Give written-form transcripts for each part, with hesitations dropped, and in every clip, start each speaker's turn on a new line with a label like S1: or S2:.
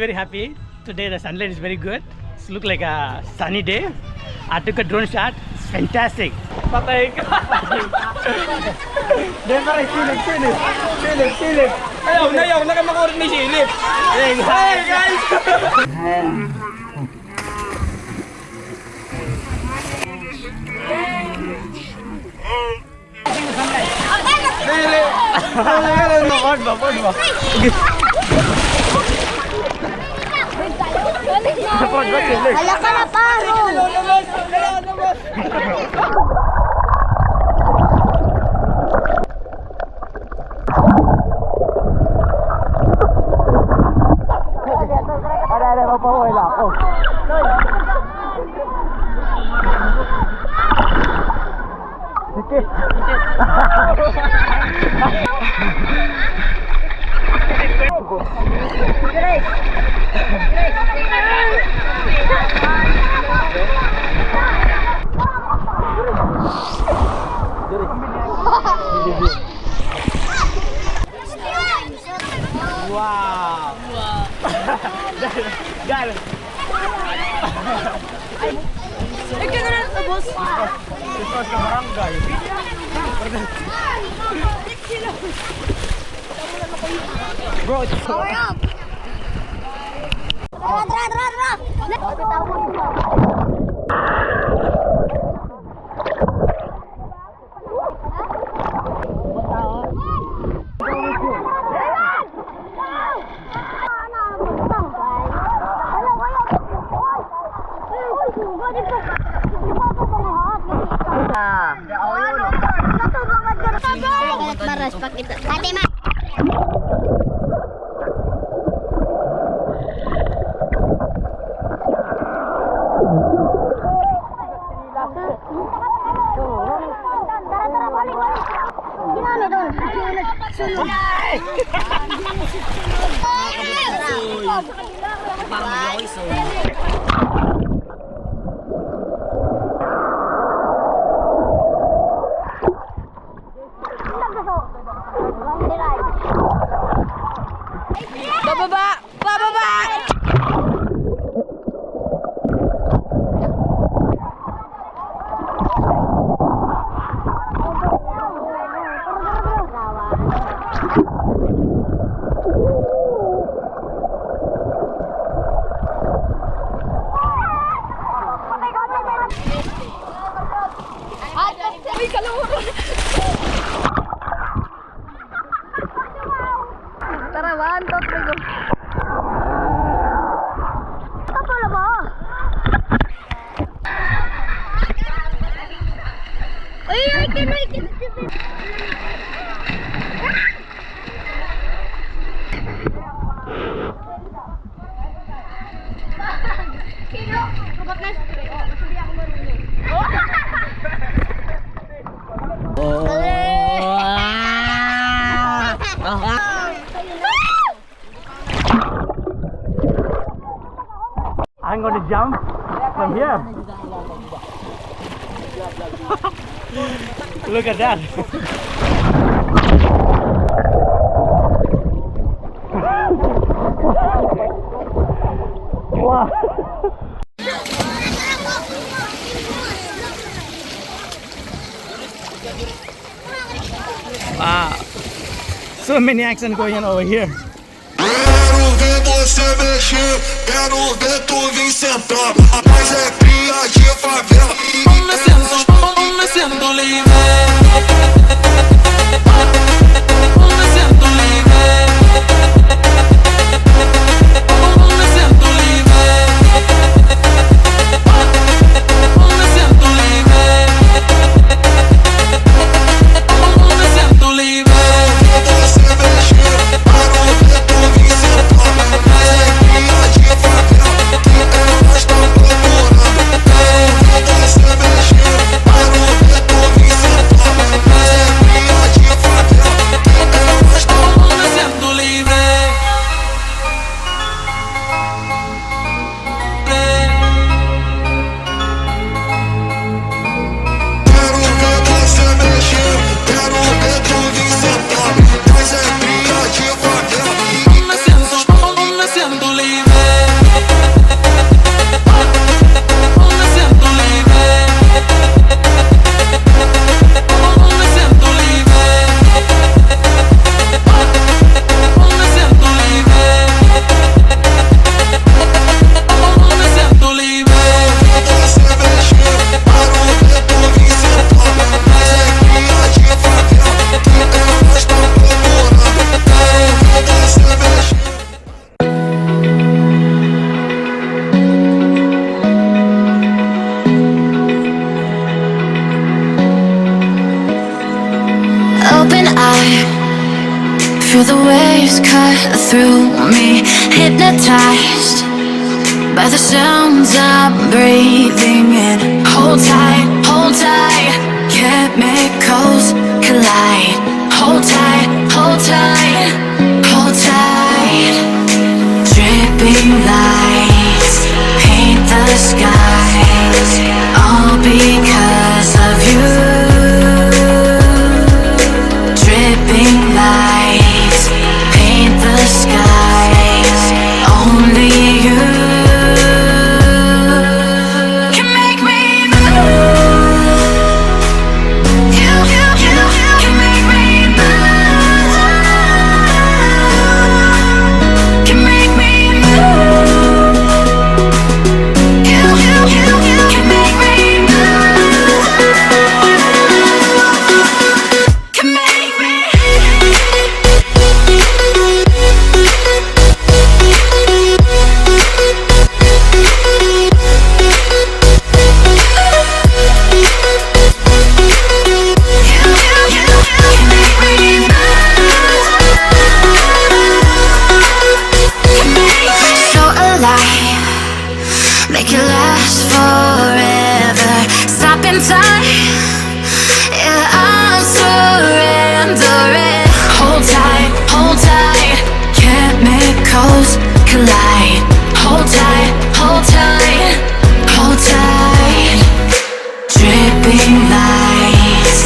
S1: very happy. Today the sunlight is very good. It's look like a sunny day. I took a drone shot. It's fantastic. Patay ka. Denver, silip. Ayaw na ka makurit may silip. Hey guys!
S2: Hala ka na paro!
S1: Ada, mapahuwi lang ako. Sikit. Wow. Gal.
S2: Ay, gano'n na ito, boss.
S1: Ito sa barangay. Bro,
S2: Power up! Tara! Maras pakita. Ate ma. Tara balik. Gimana doon? Sulong. Bababa! Tara, 1, 2, 3, go. Ito pala ba? Ay, ikin. Kilo, robot na.
S1: I'm going to jump from here. Look at that. Wow. So many action going on over here.
S3: Quero ver você mexer, quero ver tu vir sentar. Rapaz é cria de favela. Me sinto livre. Me sinto livre. Me sinto livre. Me sinto livre. Me sinto livre. Você mexer, quero ver tu vir sentar. Rapaz é cria de favela. Que elas estão procurando.
S4: Feel the waves cut through me, hypnotized by the sounds I'm breathing in. Hold tight, chemicals collide. Hold tight, hold tight, hold tight. Dripping lights paint the skies, all because of you. Dripping lights paint the skies, only you can make me move. You can make me move. Can make me move. You can make me move. Can make me. So alive, make it last forever. Stop in time, yeah, I'm surrendering. Hold tight, chemicals collide. Hold tight, hold tight, hold tight. Dripping lights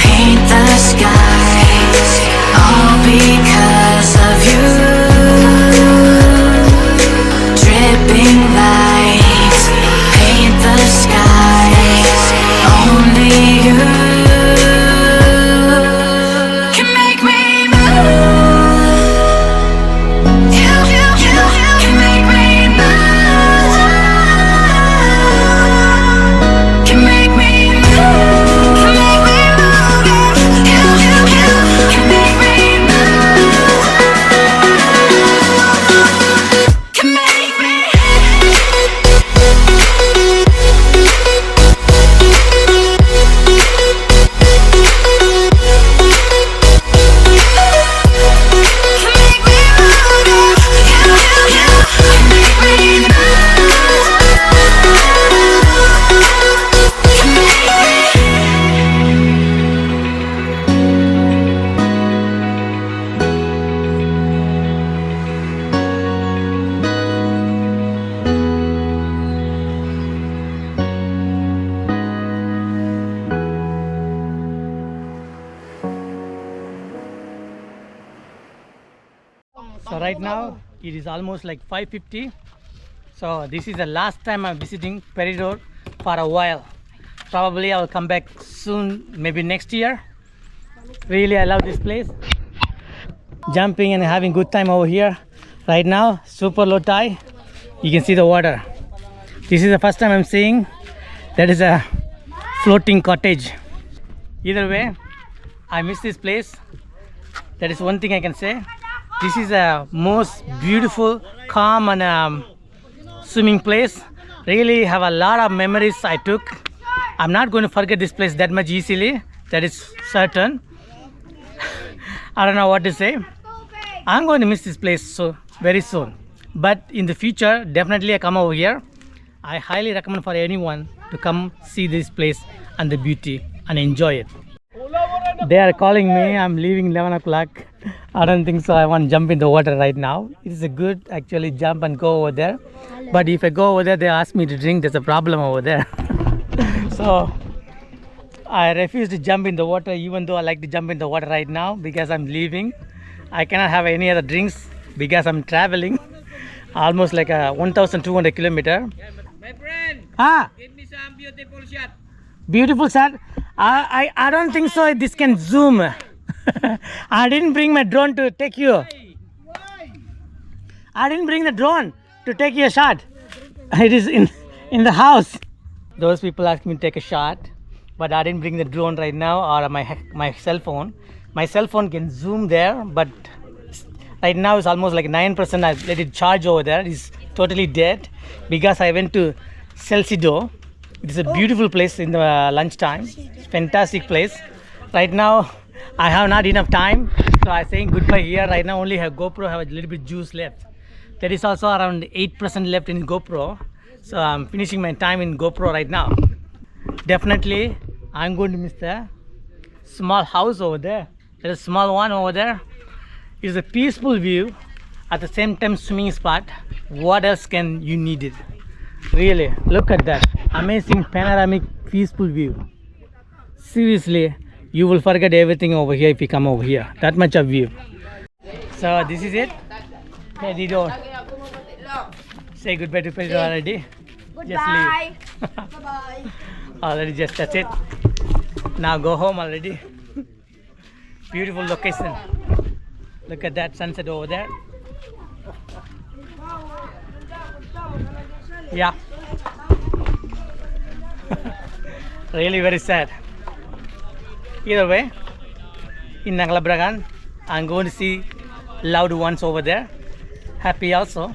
S4: paint the skies, all because of you. Dripping lights paint the skies, only you can make me move. You can make me move. Can make me move. Can make me move. You can make me move. Can make me.
S1: So right now it is almost like 5:50. So this is the last time I'm visiting Peridor for a while. Probably I will come back soon, maybe next year. Really, I love this place. Jumping and having good time over here. Right now, super low tide. You can see the water. This is the first time I'm seeing that is a floating cottage. Either way, I miss this place. That is one thing I can say. This is a most beautiful, calm and swimming place. Really have a lot of memories I took. I'm not going to forget this place that much easily. That is certain. I don't know what to say. I'm going to miss this place so very soon. But in the future, definitely I come over here. I highly recommend for anyone to come see this place and the beauty and enjoy it. They are calling me. I'm leaving 11 o'clock. I don't think so. I want to jump in the water right now. It is a good actually jump and go over there. But if I go over there, they ask me to drink. There's a problem over there. So I refuse to jump in the water, even though I like to jump in the water right now because I'm leaving. I cannot have any other drinks because I'm traveling almost like a 1,200 kilometer.
S5: My friend, give me some beautiful shot.
S1: Beautiful shot. I don't think so. This can zoom. I didn't bring my drone to take you. I didn't bring the drone to take your shot. It is in the house. Those people asked me to take a shot, but I didn't bring the drone right now or my cell phone. My cell phone can zoom there, but right now it's almost like 9%. I let it charge over there. It's totally dead because I went to Celsido. It is a beautiful place in the lunchtime. It's a fantastic place. Right now I have not enough time So I'm saying goodbye here. Right now only have GoPro have a little bit juice left. There is also around 8% left in GoPro. So I'm finishing my time in GoPro right now. Definitely I'm going to miss the small house over there. There's a small one over there. It's a peaceful view. At the same time swimming spot. What else can you need it? Really, look at that. Amazing panoramic peaceful view. Seriously, you will forget everything over here if you come over here. That much of view. So this is it. Peridor. Say goodbye to Peridor already.
S2: Goodbye.
S1: Just leave.
S2: Bye-bye.
S1: Already just that's it. Now go home already. Beautiful location. Look at that sunset over there. Yeah. Really very sad. Either way, in Naglabragan, I'm going to see loved ones over there. Happy also.